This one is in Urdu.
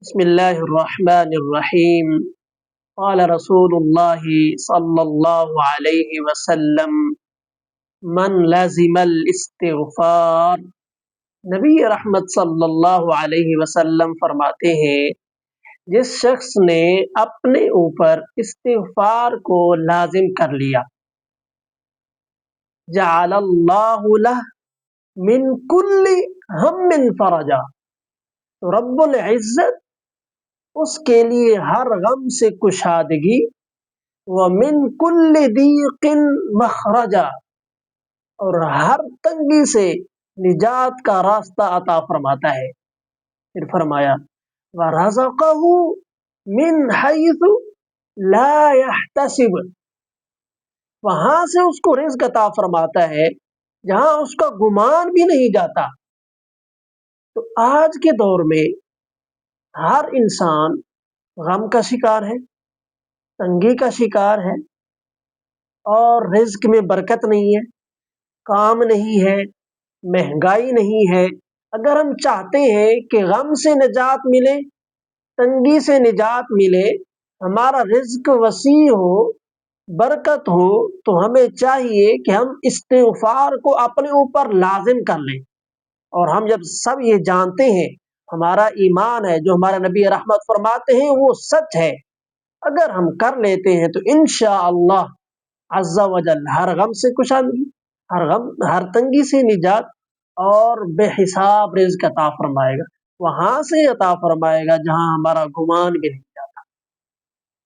بسم اللہ الرحمن الرحیم قال رسول اللہ صلی اللہ علیہ وسلم من لازم الاستغفار، نبی رحمت صلی اللہ علیہ وسلم فرماتے ہیں جس شخص نے اپنے اوپر استغفار کو لازم کر لیا، جعل اللہ لہ من کل ہم فرجا، تو رب العزت اس کے لیے ہر غم سے کشادگی، وَمِن كُلِّ ضِيقٍ مخرجا، اور ہر تنگی سے نجات کا راستہ عطا فرماتا ہے۔ پھر فرمایا وَرَزَقَهُ مِنْ حَيْثُ لَا يَحْتَسِبُ، وہاں سے اس کو رزق عطا فرماتا ہے جہاں اس کا گمان بھی نہیں جاتا۔ تو آج کے دور میں ہر انسان غم کا شکار ہے، تنگی کا شکار ہے، اور رزق میں برکت نہیں ہے، کام نہیں ہے، مہنگائی نہیں ہے۔ اگر ہم چاہتے ہیں کہ غم سے نجات ملے، تنگی سے نجات ملے، ہمارا رزق وسیع ہو، برکت ہو، تو ہمیں چاہیے کہ ہم استغفار کو اپنے اوپر لازم کر لیں۔ اور ہم جب سب یہ جانتے ہیں، ہمارا ایمان ہے جو ہمارا نبی رحمت فرماتے ہیں وہ سچ ہے، اگر ہم کر لیتے ہیں تو انشاءاللہ عز و جل ہر غم سے کشادگی، ہر تنگی سے نجات، اور بے حساب رزق عطا فرمائے گا، وہاں سے عطا فرمائے گا جہاں ہمارا گمان بھی نہیں۔